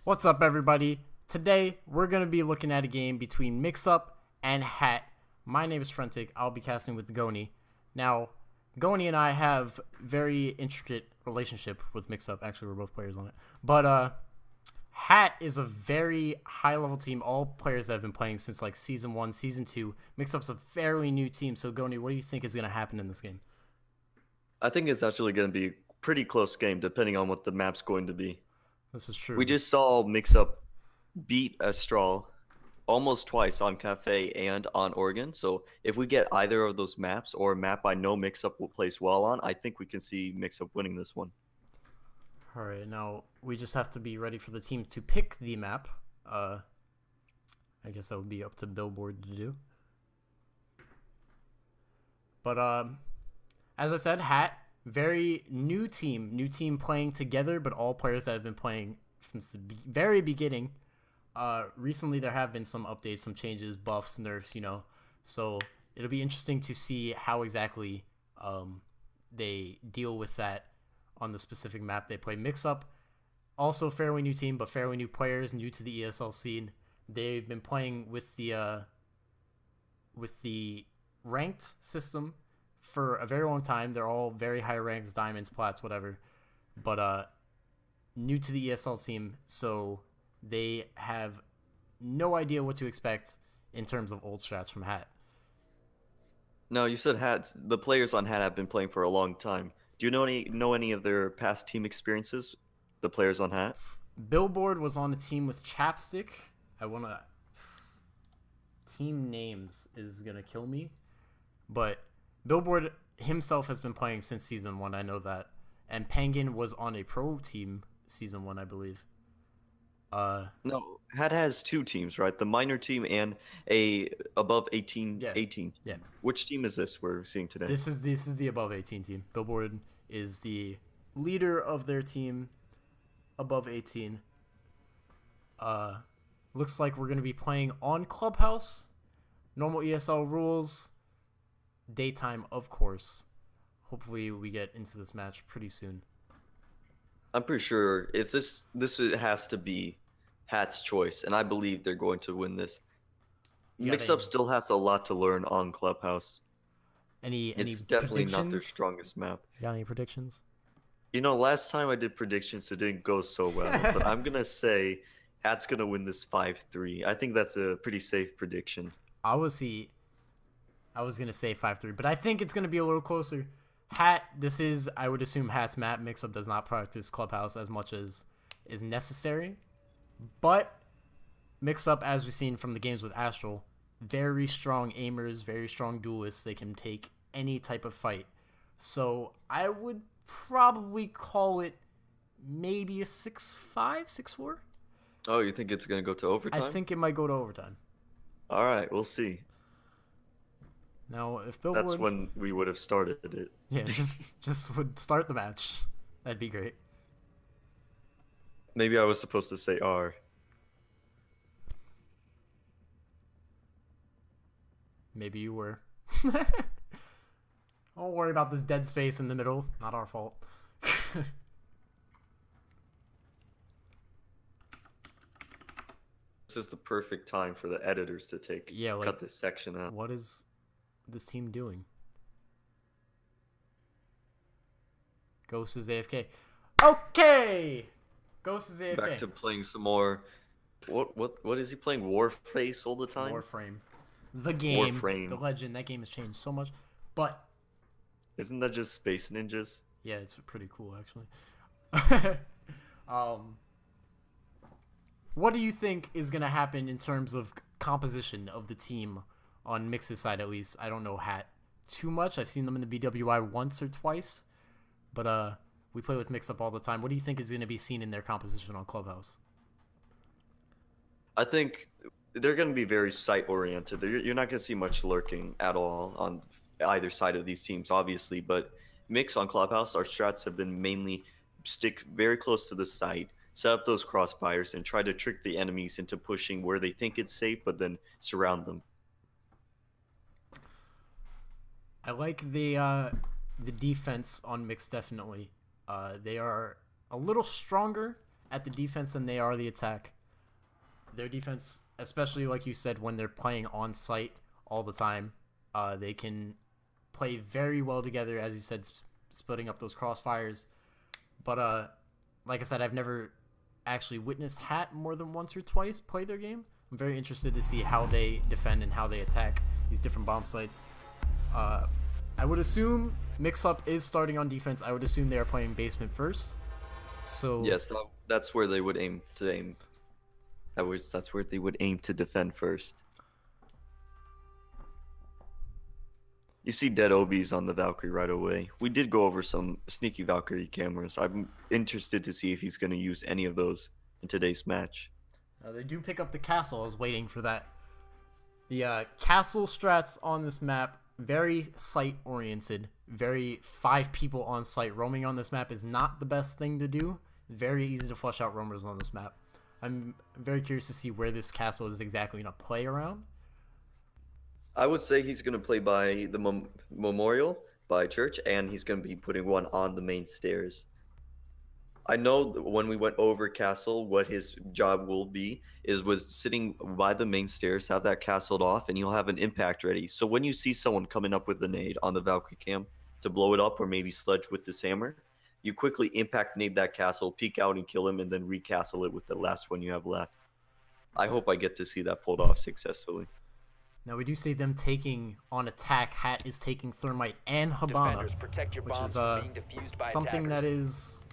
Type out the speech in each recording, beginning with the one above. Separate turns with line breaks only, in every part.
What's up, everybody? Today, we're going to be looking at a game between Mixup and Hat. My name is Frentic. I'll be casting with Goni. Now, Goni and I have very intricate relationship with Mixup. Actually, we're both players on it. But Hat is a very high-level team. All players that have been playing since like Season 1, Season 2. Mixup's a fairly new team. So, Goni, what do you think is going to happen in this game?
I think it's actually going to be a pretty close game, depending on what the map's going to be.
This is true.
We just saw Mixup beat Astral almost twice on Cafe and on Oregon. So if we get either of those maps or a map I know Mixup will place well on, I think we can see Mixup winning this one.
All right, now we just have to be ready for the team to pick the map. I guess that would be up to Billboard to do. But as I said, Hat, very new team playing together, but all players that have been playing from the very beginning. Recently there have been some updates, some changes, buffs, nerfs, so it'll be interesting to see how exactly they deal with that on the specific map they play. Mixup, also fairly new team, but fairly new players, new to the ESL scene. They've been playing with the ranked system for a very long time. They're all very high ranks, diamonds, plats, whatever, but new to the ESL team, so they have no idea what to expect in terms of old strats from Hat.
No, you said Hat. The players on Hat have been playing for a long time. Do you know any of their past team experiences? The players on Hat.
Billboard was on a team with Chapstick. I wanna team names is gonna kill me, but Billboard himself has been playing since Season 1, I know that. And Penguin was on a pro team Season 1, I believe.
No, Hat has two teams, right? The minor team and a above 18
Yeah.
18.
Yeah.
Which team is this we're seeing today?
This is the above 18 team. Billboard is the leader of their team above 18. Looks like we're going to be playing on Clubhouse. Normal ESL rules. Daytime, of course. Hopefully we get into this match pretty soon.
I'm pretty sure if this has to be Hat's choice, and I believe they're going to win this. Mixup still has a lot to learn on Clubhouse.
It's
definitely not their strongest map.
You got any predictions?
Last time I did predictions, it didn't go so well, but I'm gonna say Hat's gonna win this 5-3. I think that's a pretty safe prediction.
I was gonna say 5-3, but I think it's gonna be a little closer. Hat, this is, I would assume, Hat's map. Mixup does not practice Clubhouse as much as is necessary, but Mixup, as we've seen from the games with Astral, very strong aimers, very strong duelists. They can take any type of fight. So I would probably call it maybe a 6-5, 6-4.
Oh, you think it's gonna go to overtime?
I think it might go to overtime.
All right, we'll see.
Now, if Billboard...
That's when we would have started it.
Yeah, just would start the match. That'd be great.
Maybe I was supposed to say R.
Maybe you were. Don't worry about this dead space in the middle. Not our fault.
This is the perfect time for the editors to cut this section out.
What is this team doing? Ghost is AFK. Okay! Ghost is AFK.
Back to playing some more... What is he playing? Warface all the time?
Warframe. The game.
Warframe.
The legend. That game has changed so much. But...
Isn't that just Space Ninjas?
Yeah, it's pretty cool, actually. What do you think is going to happen in terms of composition of the team on Mix's side, at least? I don't know Hat too much. I've seen them in the BWI once or twice. But we play with Mixup all the time. What do you think is going to be seen in their composition on Clubhouse?
I think they're going to be very site-oriented. You're not going to see much lurking at all on either side of these teams, obviously. But Mix on Clubhouse, our strats have been mainly stick very close to the site, set up those crossfires, and try to trick the enemies into pushing where they think it's safe, but then surround them.
I like the defense on Mix, definitely. They are a little stronger at the defense than they are the attack. Their defense, especially like you said, when they're playing on site all the time, they can play very well together, as you said, splitting up those crossfires. But like I said, I've never actually witnessed Hat more than once or twice play their game. I'm very interested to see how they defend and how they attack these different bomb sites. I would assume Mixup is starting on defense. I would assume they are playing basement first. So
Yes, that's where they would aim to aim. That's where they would aim to defend first. You see dead OBs on the Valkyrie right away. We did go over some sneaky Valkyrie cameras. I'm interested to see if he's going to use any of those in today's match.
they do pick up the castle. I was waiting for that. The castle strats on this map, very site oriented. Very 5 people on site. Roaming on this map is not the best thing to do. Very easy to flush out roamers on this map. I'm very curious to see where this castle is exactly going to play around.
I would say he's going to play by the memorial, by church, and he's going to be putting one on the main stairs. I know that when we went over castle, what his job will be was sitting by the main stairs, have that castled off, and you'll have an impact ready. So when you see someone coming up with the nade on the Valkyrie cam to blow it up or maybe sludge with this hammer, you quickly impact nade that castle, peek out and kill him, and then recastle it with the last one you have left. I hope I get to see that pulled off successfully.
Now we do see them taking on attack. Hat is taking Thermite and Habana, which is something that is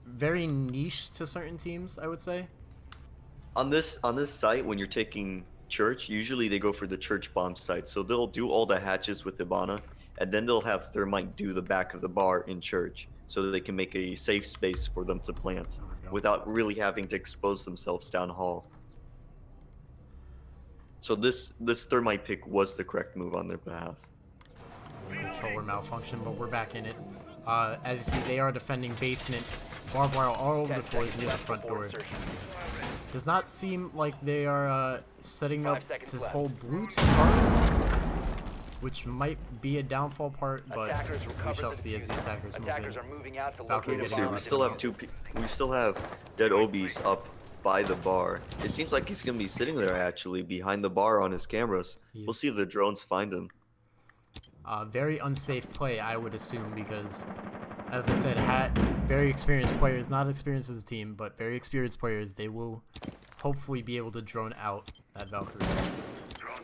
very niche to certain teams, I would say.
On this site, when you're taking church, usually they go for the church bomb site. So they'll do all the hatches with Habana, and then they'll have Thermite do the back of the bar in church, so that they can make a safe space for them to plant without really having to expose themselves down hall. So this Thermite pick was the correct move on their behalf.
Controller malfunction, but we're back in it. As you see, they are defending basement. Barbed wire all over the floors near the front door. Does not seem like they are setting up to hold blue to start, which might be a downfall part, but we shall see as the attackers move in. Valkyrie getting
we still have dead OBs up by the bar. It seems like he's gonna be sitting there actually behind the bar on his cameras. We'll see if the drones find him.
Very unsafe play, I would assume, because as I said, Hat, very experienced players, not experienced as a team, but very experienced players. They will hopefully be able to drone out that Valkyrie.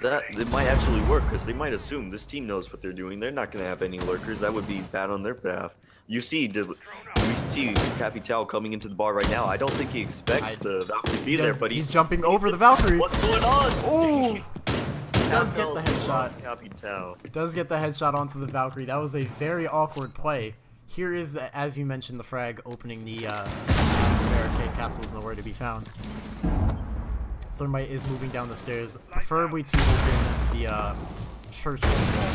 That it might actually work, because they might assume this team knows what they're doing. They're not going to have any lurkers. That would be bad on their behalf. We see Capital coming into the bar right now. I don't think he expects the Valkyrie to be there, but
he's jumping over the Valkyrie.
What's going on?
Oh! Does get the headshot.
Capital
Does get the headshot onto the Valkyrie. That was a very awkward play. Here is, as you mentioned, the frag opening the barricade. Castle's nowhere to be found. Thermite is moving down the stairs, preferably to open the church wall.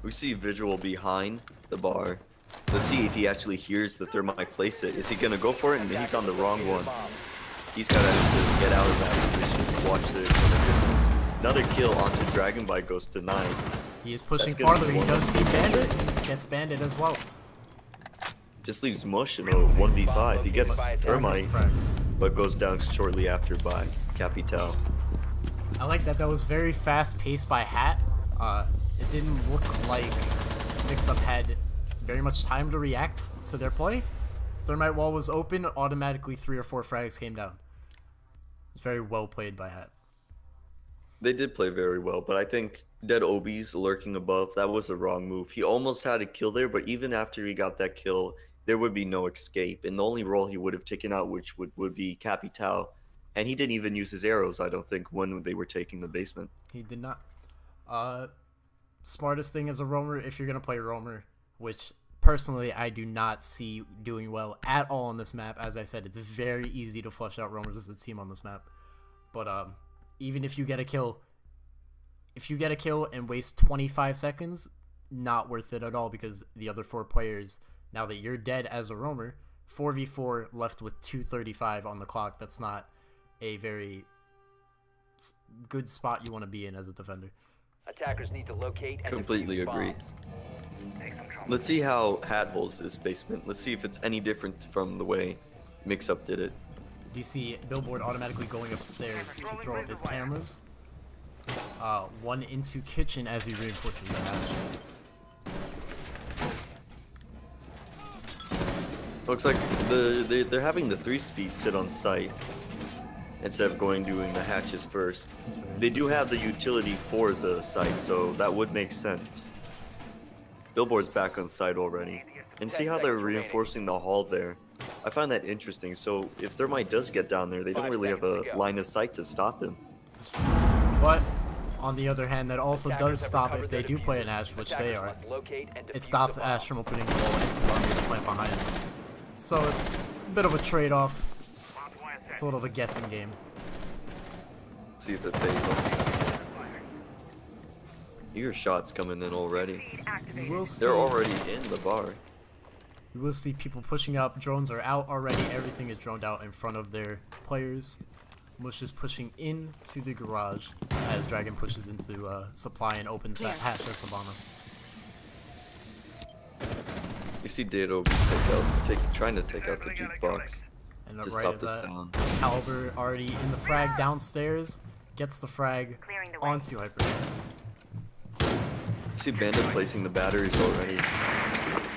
We see Visual behind the bar. Let's see if he actually hears the Thermite place it. Is he gonna go for it? And he's on the wrong one. He's gotta get out of that position. Watch this from a distance. Another kill onto Dragonbite goes to 9.
He is pushing farther. He does see Bandit. Gets Bandit as well.
Just leaves Mush in a 1v5. He gets Thermite, but goes down shortly after by Capital.
I like that. That was very fast paced by Hat. It didn't look like Mixup had very much time to react to their play. Thermite wall was open. Automatically 3 or 4 frags came down. It's very well played by Hat.
They did play very well, but I think dead OBs lurking above, that was a wrong move. He almost had a kill there, but even after he got that kill, there would be no escape. And the only role he would have taken out, which would be Capital. And he didn't even use his arrows, I don't think, when they were taking the basement.
He did not. Smartest thing as a roamer, if you're going to play roamer, which personally I do not see doing well at all on this map. As I said, it's very easy to flush out roamers as a team on this map. But even if you get a kill, and waste 25 seconds, not worth it at all, because the other 4 players, now that you're dead as a roamer, 4v4 left with 2:35 on the clock. That's not a very good spot you want to be in as a defender.
Attackers need to locate and
completely agree. Let's see how Hat holds this basement. Let's see if it's any different from the way Mixup did it.
You see Billboard automatically going upstairs to throw up his cameras. One into kitchen as he reinforces the hatch.
Looks like they're having the 3-speed sit on site instead of doing the hatches first. They do have the utility for the site, so that would make sense. Billboard's back on site already. And see how they're reinforcing the hall there? I find that interesting. So if Thermite does get down there, they don't really have a line of sight to stop him.
But on the other hand, that also does stop if they do play an Ash, which they are. It stops Ash from opening the wall into the plant behind him. So it's a bit of a trade-off. It's a little of a guessing game.
Let's see if it pays off. You hear shots coming in already.
We'll see.
They're already in the bar.
You will see people pushing up. Drones are out already. Everything is droned out in front of their players. Mush is pushing into the garage as Dragon pushes into supply and opens that hatch at Sabana.
You see Dado trying to take out the jukebox
And
to
right
stop
as
the
that,
sound.
Caliber already in the frag downstairs. Gets the frag onto Hyper.
You see Bandit placing the batteries already.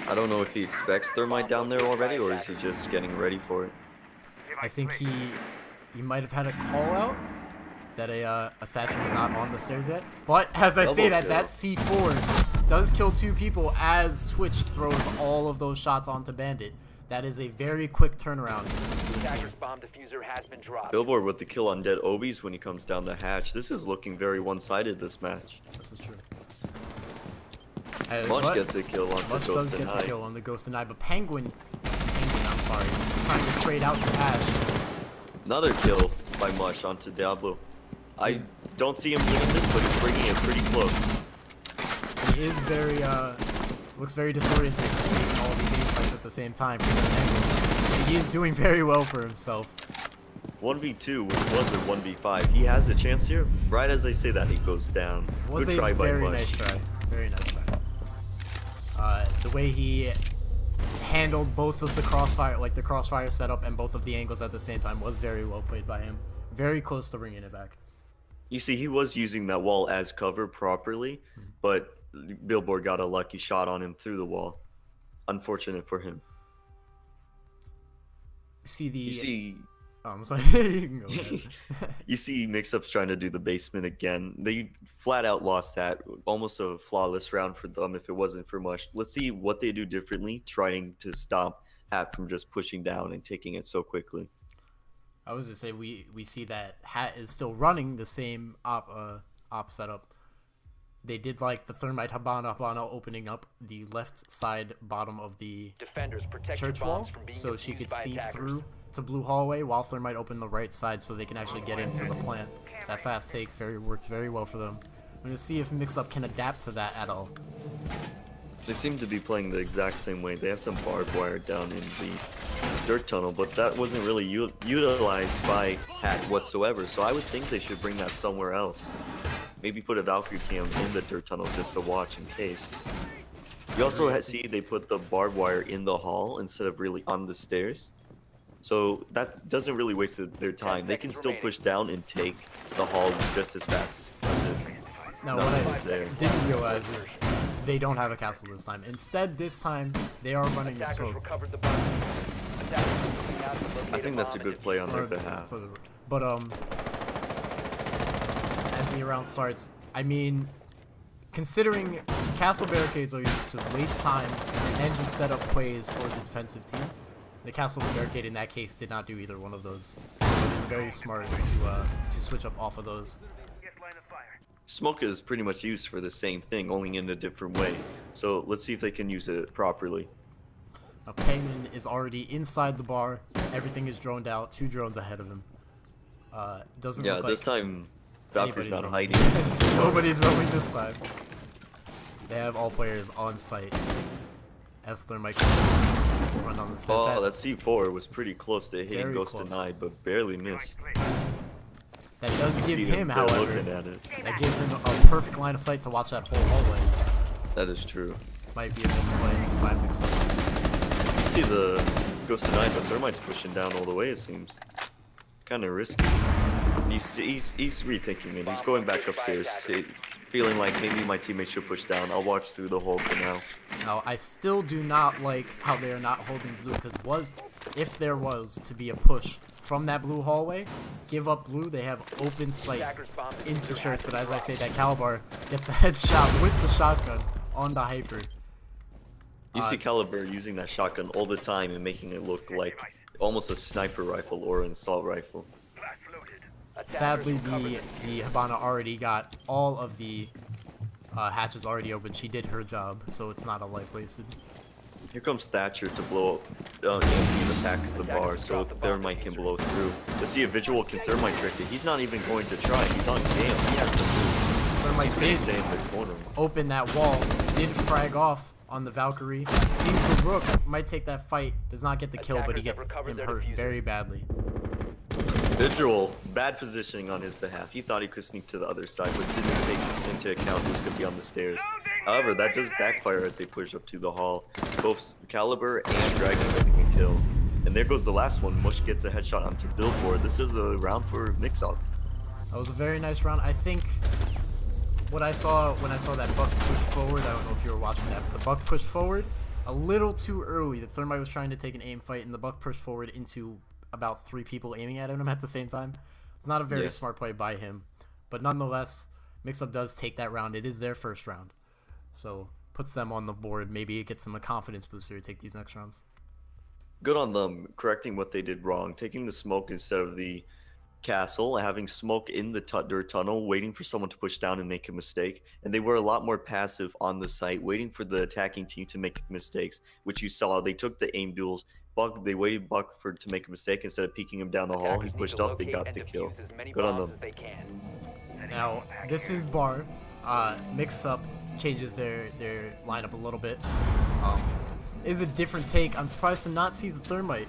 I don't know if he expects Thermite down there already, or is he just getting ready for it?
I think he might have had a call out that a Thatcher was not on the stairs yet. But as I say that, that C4 does kill 2 people as Twitch throws all of those shots onto Bandit. That is a very quick turnaround.
Attacker's bomb diffuser has been dropped.
Billboard with the kill on dead Obies when he comes down the hatch. This is looking very one-sided, this match.
This is true.
Munch gets a kill on the
Munch
Ghost
does get the kill on the Ghost and I, but Penguin, I'm sorry, trying to trade out the Ash.
Another kill by Mush onto Diablo. I don't see him winning this, but he's bringing it pretty close.
He is very, looks very disoriented doing all these game fights at the same time. And he is doing very well for himself.
1v2, which was a 1v5. He has a chance here. Right as I say that, he goes down.
Was
Good
a
try by
very
Mush.
nice try. Very nice try. The way he handled both of the crossfire, like the crossfire setup and both of the angles at the same time, was very well played by him. Very close to bringing it back.
You see, he was using that wall as cover properly, but Billboard got a lucky shot on him through the wall. Unfortunate for him.
You see, oh, I'm sorry. You can go ahead.
You see Mixup's trying to do the basement again. They flat out lost that. Almost a flawless round for them if it wasn't for Mush. Let's see what they do differently, trying to stop Hat from just pushing down and taking it so quickly.
I was to say we see that Hat is still running the same op setup. They did like the Thermite Habana opening up the left side bottom of the
Defenders protect
church
your
wall
bombs from being
so she
defused
could
by
see
attackers.
through to Blue Hallway while Thermite opened the right side so they can actually get in for the plant. That fast take worked very well for them. I'm going to see if Mixup can adapt to that at all.
They seem to be playing the exact same way. They have some barbed wire down in the dirt tunnel, but that wasn't really utilized by Hat whatsoever, so I would think they should bring that somewhere else. Maybe put a Valkyrie cam in the dirt tunnel just to watch in case. You also see they put the barbed wire in the hall instead of really on the stairs. So that doesn't really waste their time. They can still push down and take the hall just as fast.
Now, what I didn't realize is they don't have a castle this time. Instead, this time, they are running the smoke.
I think that's a good play on their behalf.
But, as the round starts, I mean, considering castle barricades are used to waste time and to set up plays for the defensive team, the castle barricade in that case did not do either one of those. So it is very smart to switch up off of those.
Smoke is pretty much used for the same thing, only in a different way. So let's see if they can use it properly.
Now, Penguin is already inside the bar. Everything is droned out. 2 drones ahead of him. Doesn't look like
this time Valkyrie's not hiding.
Nobody's roaming this time. They have all players on site. As Thermite run on the stairs.
Oh, that C4 was pretty close to hitting Ghost
close.
Denied, but barely missed.
That does give him,
they're
however,
looking at it.
that gives him a perfect line of sight to watch that whole hallway.
That is true.
Might be a misplay by Mixup.
You see the Goes to 9, but Thermite's pushing down all the way, it seems. Kind of risky. He's rethinking it. He's going back upstairs, feeling like maybe my teammates should push down. I'll watch through the hole for now.
Now, I still do not like how they are not holding blue, because if there was to be a push from that blue hallway, give up blue, they have open sights into shirts, but as I say, that Calibar gets a headshot with the shotgun on the Hyper.
You see Caliber using that shotgun all the time and making it look like almost a sniper rifle or an assault rifle.
Sadly, the Habana already got all of the hatches already open. She did her job, so it's not a life wasted.
Here comes Thatcher to blow up in the back of the bar so Thermite can blow through. To see a visual can Thermite trick it. He's not even going to try. He's on game. He has to move.
Thermite did
stay in the corner.
Open that wall, did frag off on the Valkyrie. Seems the Rook might take that fight, does not get the kill, but he gets him hurt very badly.
Visual, bad positioning on his behalf. He thought he could sneak to the other side, but didn't take into account who's going to be on the stairs. However, that does backfire as they push up to the hall. Both Caliber and Dragon getting a kill. And there goes the last one. Mush gets a headshot onto Billboard. This is a round for Mixup.
That was a very nice round. I think what I saw when I saw that Buck push forward, I don't know if you were watching that, but the Buck pushed forward a little too early. The Thermite was trying to take an aim fight, and the Buck pushed forward into about 3 people aiming at him at the same time. It's not a very smart play by him, but nonetheless, Mixup does take that round. It is their first round, so puts them on the board. Maybe it gets them a confidence booster to take these next rounds.
Good on them correcting what they did wrong, taking the smoke instead of the castle, having smoke in the dirt tunnel, waiting for someone to push down and make a mistake. And they were a lot more passive on the site, waiting for the attacking team to make mistakes, which you saw. They took the aim duels. Buck, they waited Buck to make a mistake. Instead of peeking him down the hall, he pushed up, they got the kill. Good on them.
Now, this is Bar. Mixup changes their lineup a little bit. Is a different take. I'm surprised to not see the Thermite.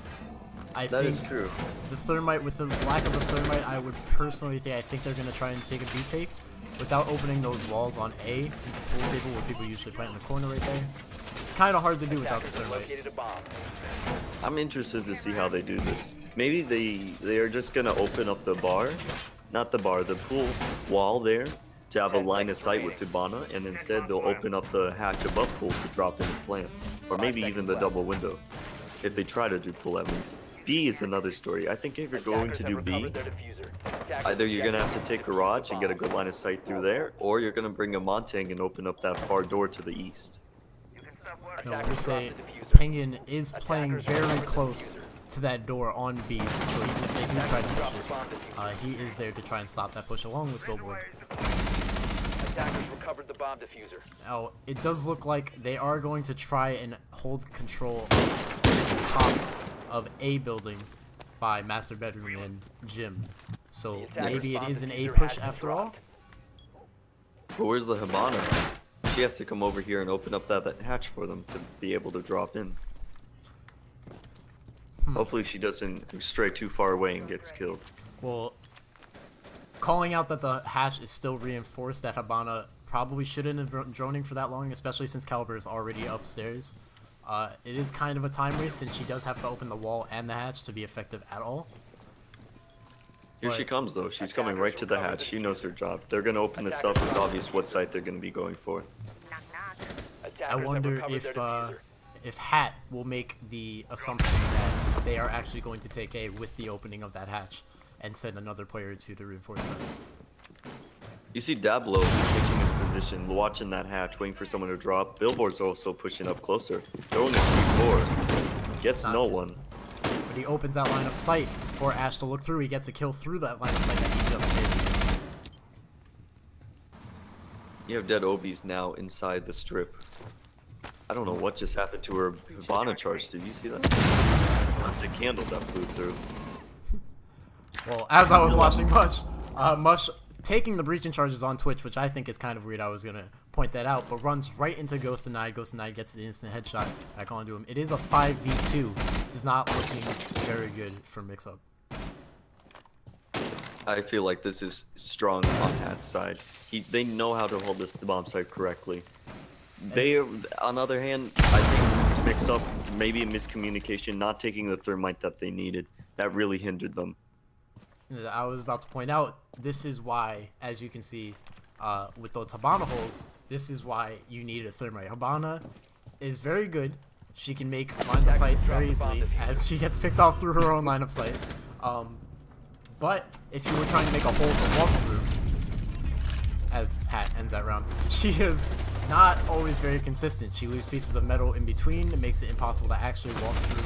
That is true.
The Thermite, with the lack of a Thermite, I would personally think they're going to try and take a B take without opening those walls on A into pool table where people usually plant in the corner right there. It's kind of hard to do without the Thermite.
I'm interested to see how they do this. Maybe they are just going to open up the bar, not the bar, the pool wall there to have a line of sight with Hibana, and instead they'll open up the hatch above pool to drop in the plants. Or maybe even the double window, if they try to do pool at least. B is another story. I think if you're going to do B, either you're going to have to take garage and get a good line of sight through there, or you're going to bring a Montang and open up that far door to the east.
No, we say Penguin is playing very close to that door on B, so even if they do try to push it, he is there to try and stop that push along with Billboard.
Attackers recovered the bomb diffuser.
Now, it does look like they are going to try and hold control of the top of A building by Master Bedroom and Gym. So maybe it is an A push after all.
But where's the Hibana? She has to come over here and open up that hatch for them to be able to drop in. Hopefully she doesn't stray too far away and gets killed.
Well, calling out that the hatch is still reinforced, that Hibana probably shouldn't have been droning for that long, especially since Caliber is already upstairs. It is kind of a time waste since she does have to open the wall and the hatch to be effective at all.
Here she comes though. She's coming right to the hatch. She knows her job. They're going to open this up. It's obvious what site they're going to be going for.
I wonder if Hat will make the assumption that they are actually going to take A with the opening of that hatch and send another player or two to reinforce that.
You see Dablo taking his position, watching that hatch, waiting for someone to drop. Billboard's also pushing up closer. Throwing a C4. Gets no one.
But he opens that line of sight for Ash to look through. He gets a kill through that line of sight that he just made.
You have dead Obies now inside the strip. I don't know what just happened to her Hibana charge. Did you see that? That's a candle that flew through.
Well, as I was watching Mush taking the breaching charges on Twitch, which I think is kind of weird. I was going to point that out, but runs right into Ghost Denied. Ghost Denied gets the instant headshot back onto him. It is a 5v2. This is not looking very good for Mixup.
I feel like this is strong on Hat's side. They know how to hold this bomb site correctly. On the other hand, I think Mix-Up, maybe a miscommunication, not taking the thermite that they needed. That really hindered them.
I was about to point out, this is why, as you can see, with those Habana holds, this is why you need a thermite. Habana is very good. She can make line of sight very easily as she gets picked off through her own line of sight. But if you were trying to make a hole to walk through, as Pat ends that round, she is not always very consistent. She leaves pieces of metal in between. It makes it impossible to actually walk through.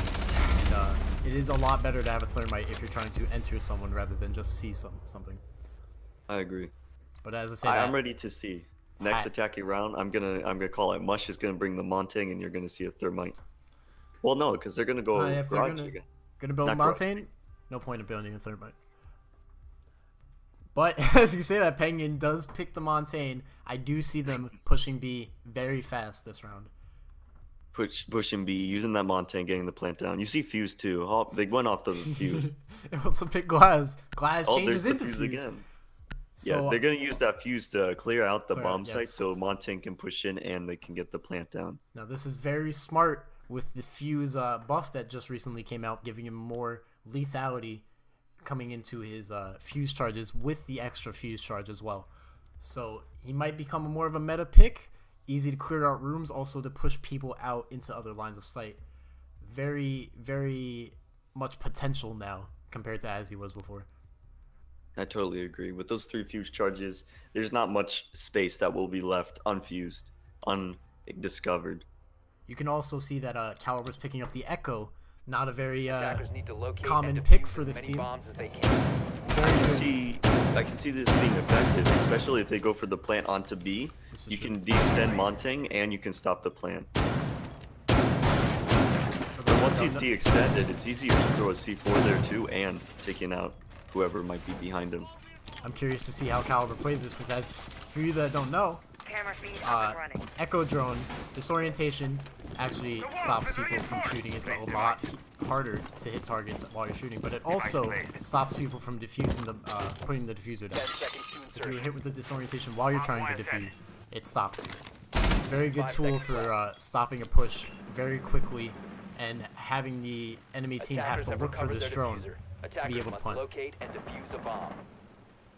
And it is a lot better to have a thermite if you're trying to enter someone rather than just see something.
I agree.
But as I say,
I'm ready to see. Next attacking round, I'm gonna call it. Mush is gonna bring the Montang, and you're gonna see a thermite. Well, no, because they're gonna go.
if they're gonna build a Montang, no point in building a thermite. But as you say that, Penguin does pick the Montang. I do see them pushing B very fast this round.
Pushing B, using that Montang, getting the plant down. You see Fuse too. Oh, they went off the Fuse.
It also picked Glass. Glass changes
there's the
into
Fuse again. So, yeah, they're gonna use that Fuse to clear out the bomb site, so Montang can push in and they can get the plant down.
Now this is very smart with the Fuse buff that just recently came out, giving him more lethality coming into his Fuse charges with the extra Fuse charge as well. So he might become more of a meta pick. Easy to clear out rooms, also to push people out into other lines of sight. Very, very much potential now compared to as he was before.
I totally agree. With those 3 Fuse charges, there's not much space that will be left unfused, undiscovered.
You can also see that Caliber's picking up the Echo. Not a very common
pick
for this team.
I can see this being effective, especially if they go for the plant onto B. You can de-extend Montang and you can stop the plant. But once he's de-extended, it's easier to throw a C4 there too and taking out whoever might be behind him.
I'm curious to see how Caliber plays this, because as for you that don't know, Echo Drone disorientation actually stops people from shooting. It's a lot harder to hit targets while you're shooting, but it also stops people from defusing the putting the diffuser down. If you're hit with the disorientation while you're trying to defuse, it stops you. Very good tool for stopping a push very quickly and having the enemy team have to look for this drone to be able to punt.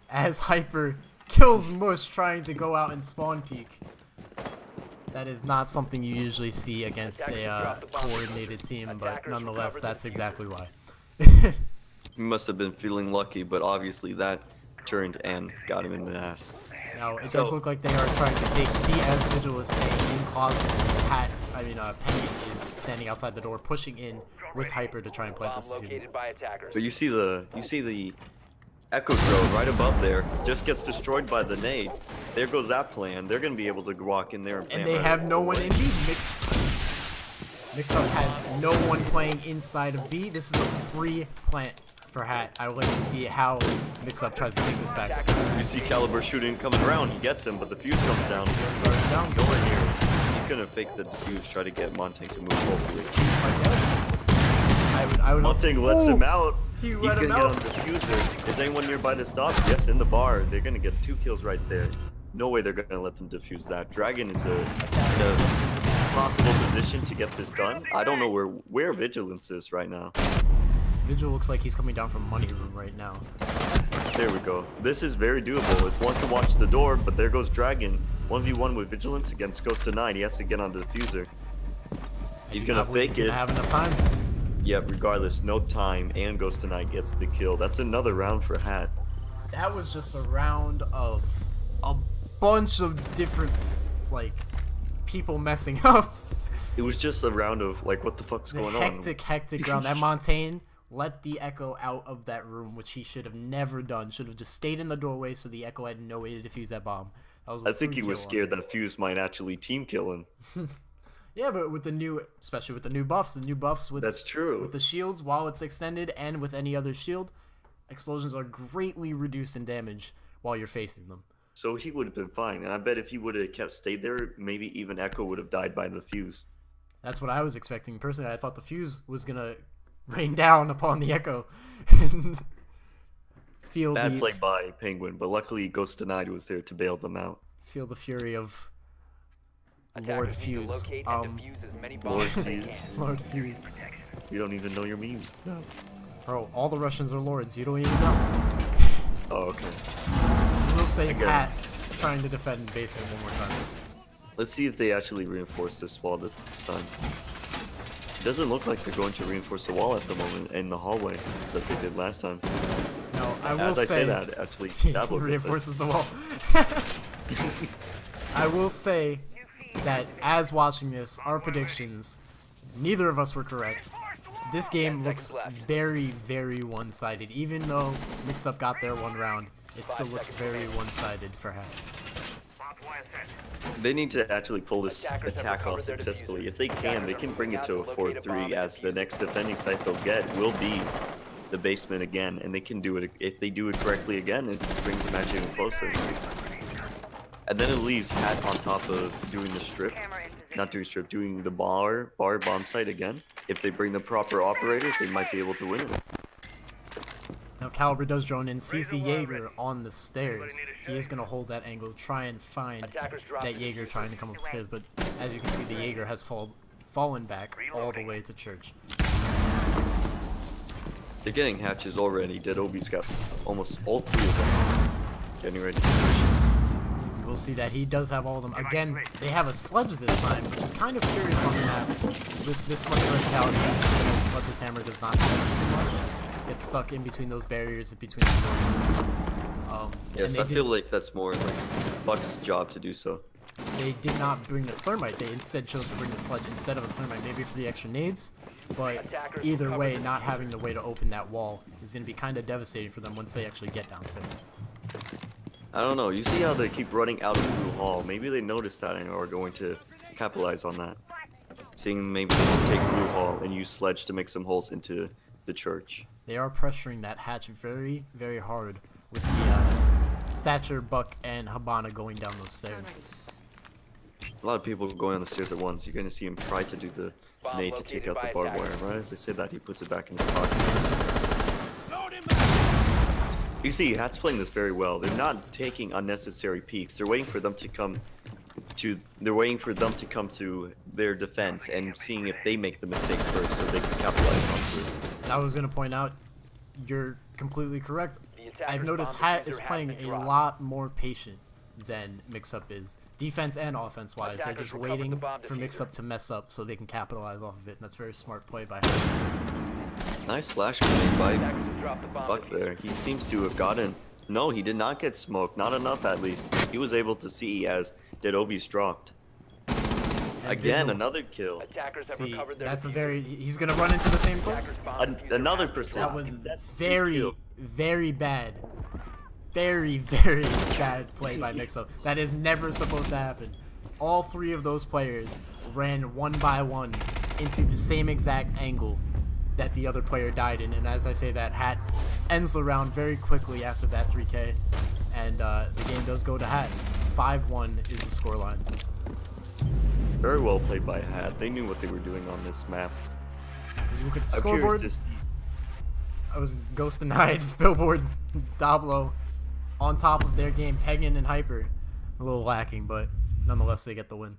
As Hyper kills Mush trying to go out and spawn peek. That is not something you usually see against a coordinated team, but nonetheless, that's exactly why.
He must have been feeling lucky, but obviously that turned and got him in the ass.
Now, it does look like they are trying to take B as Vigil is staying in closet. Penny is standing outside the door, pushing in with Hyper to try and plant this diffuser.
But you see the Echo drone right above there just gets destroyed by the nade. There goes that plan. They're gonna be able to walk in there and plant.
And they have no one in B. Mixup has no one playing inside of B. This is a free plant for Hat. I would like to see how Mixup tries to take this back.
You see Caliber shooting coming around. He gets him, but the fuse comes down. Nowhere near. He's gonna fake the defuse, try to get Montang to move forward. Montang lets him out. He's gonna get on the diffuser. Is anyone nearby to stop? Yes, in the bar. They're gonna get 2 kills right there. No way they're gonna let them defuse that. Dragon is in a possible position to get this done. I don't know where Vigilance is right now.
Vigil looks like he's coming down from Money Room right now.
There we go. This is very doable. If one can watch the door, but there goes Dragon. 1v1 with Vigilance against Ghost of Night. He has to get on the diffuser. He's gonna fake it.
He's gonna have enough time.
Yeah, regardless, no time, and Ghost of Night gets the kill. That's another round for Hat.
That was just a round of a bunch of different, people messing up.
It was just a round of, what the fuck's going on?
Hectic round. That Montaigne let the Echo out of that room, which he should have never done. Should have just stayed in the doorway so the Echo had no way to defuse that bomb.
I think he was scared that Fuse might actually team kill him.
Yeah, but with especially with the new buffs, with
that's true.
With the shields, while it's extended, and with any other shield, explosions are greatly reduced in damage while you're facing them.
So he would have been fine, and I bet if he would have stayed there, maybe even Echo would have died by the Fuse.
That's what I was expecting personally. I thought the Fuse was gonna rain down upon the Echo and feel
bad play by Penguin, but luckily Ghost Denied was there to bail them out.
Feel the fury of Lord
Attackers need to
Fuse.
locate and defuse as many
Lord
bombs as they
Fuse.
can.
Lord Fuse.
You don't even know your memes. No.
Bro, all the Russians are lords. You don't even know.
Oh, okay.
We'll say
Again.
Hat trying to defend basement one more time.
Let's see if they actually reinforce this wall this time. It doesn't look like they're going to reinforce the wall at the moment in the hallway that they did last time.
No, I will
As I
say
say that, actually,
he
Dablo gets it.
reinforces the wall. I will say that as watching this, our predictions, neither of us were correct. This game looks very, very one-sided. Even though Mixup got their one round, it still looks very one-sided for Hat.
They need to actually pull this
Attackers have
attack off
recovered their
successfully.
diffuser.
If they can, they can bring it to a
Attackers have located a
4-3,
bomb
as the
diffuser.
next defending site they'll get will be the basement again, and they can do it. If they do it correctly again, it brings the match even closer. And then it leaves Hat on top of doing the strip, not doing strip, doing the bar bomb site again. If they bring the proper operators, they might be able to win it.
Now Caliber does drone in, sees the Jaeger on the stairs. He is going to hold that angle, try and find that Jaeger trying to come up the stairs, but as you can see, the Jaeger has fallen back all the way to church.
They're getting hatches already. Dead Obi's got almost all 3 of them. Getting ready to finish.
We'll see that he does have all of them. Again, they have a sludge this time, which is kind of curious on the map. With this much verticality, the sludge's hammer does not have too much. Gets stuck in between those barriers, between the doors.
Yes, I feel like that's more like Buck's job to do so.
They did not bring the thermite. They instead chose to bring the sludge instead of the thermite, maybe for the extra nades. But either way, not having the way to open that wall is going to be kind of devastating for them once they actually get downstairs.
I don't know. You see how they keep running out of Blue Hall? Maybe they noticed that and are going to capitalize on that. Seeing maybe they can take Blue Hall and use Sledge to make some holes into the church.
They are pressuring that hatch very, very hard with the Thatcher, Buck, and Habana going down those stairs.
A lot of people going on the stairs at once. You're going to see him try to do the nade to take out the barbed wire. Right as I say that, he puts it back in his pocket. You see, Hat's playing this very well. They're not taking unnecessary peeks. They're waiting for them to come to. They're waiting for them to come to their defense and seeing if they make the mistake first, so they can capitalize onto it.
I was going to point out, you're completely correct. I've noticed Hat is playing a lot more patient than Mixup is. Defense and offense-wise, they're just waiting for Mixup to mess up so they can capitalize off of it, and that's a very smart play by Hat.
Nice flash grenade by Buck there. He seems to have gotten... No, he did not get smoked. Not enough, at least. He was able to see as Dead Obi's dropped. Again, another kill.
See, that's a very... He's going to run into the same goal.
Another percent.
That was very, very bad. Very, very bad play by Mixup. That is never supposed to happen. All 3 of those players ran one by one into the same exact angle that the other player died in. And as I say that, Hat ends the round very quickly after that 3K. And the game does go to Hat. 5-1 is the scoreline.
Very well played by Hat. They knew what they were doing on this map.
You look at the
I'm curious
scoreboard.
to see-
I was Ghost Denied, Billboard, Dablo on top of their game, Pagan and Hyper. A little lacking, but nonetheless they get the win.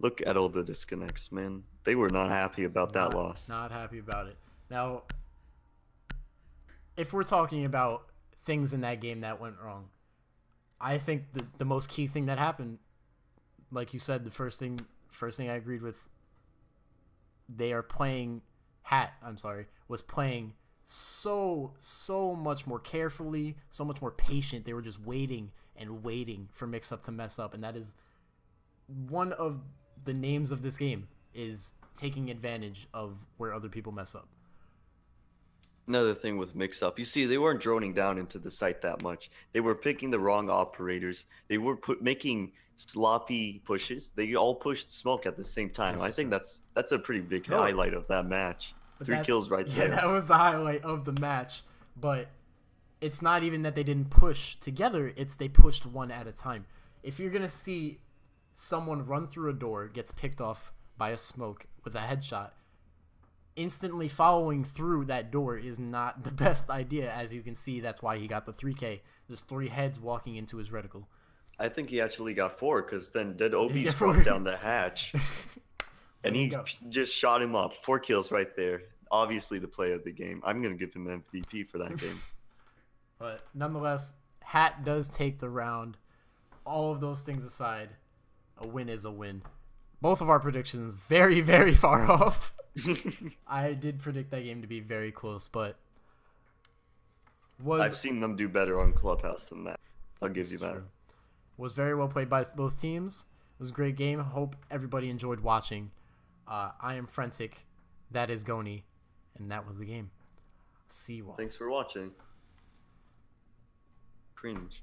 Look at all the disconnects, man. They were not happy about that
Not-
loss.
Not happy about it. Now, if we're talking about things in that game that went wrong, I think the most key thing that happened, like you said, the first thing I agreed with, they are playing was playing so much more carefully, so much more patient. They were just waiting and waiting for Mixup to mess up, and that is one of the names of this game, is taking advantage of where other people mess up.
Another thing with Mixup, you see, they weren't droning down into the site that much. They were picking the wrong operators. They were making sloppy pushes. They all pushed smoke at the same time.
This
I
is
think
true.
that's a pretty big highlight of that match.
But
3 kills right there.
Yeah, that was the highlight of the match. But it's not even that they didn't push together, it's they pushed one at a time. If you're going to see someone run through a door, gets picked off by a smoke with a headshot, instantly following through that door is not the best idea. As you can see, that's why he got the 3K. There's 3 heads walking into his reticle.
I think he actually got 4 because then Dead
he
Obi's
get
dropped
4?
down the hatch and
There you
he
go.
just shot him up. 4 kills right there. Obviously the player of the game. I'm gonna give him MVP for that game.
But nonetheless, Hat does take the round. All of those things aside, a win is a win. Both of our predictions very, very far off. I did predict that game to be very close, but
I've seen them do better on Clubhouse than that. I'll give you that.
True. Was very well played by both teams. It was a great game. Hope everybody enjoyed watching. I am Frentic. That is Goni. And that was the game. See you all.
Thanks for watching. Cringe.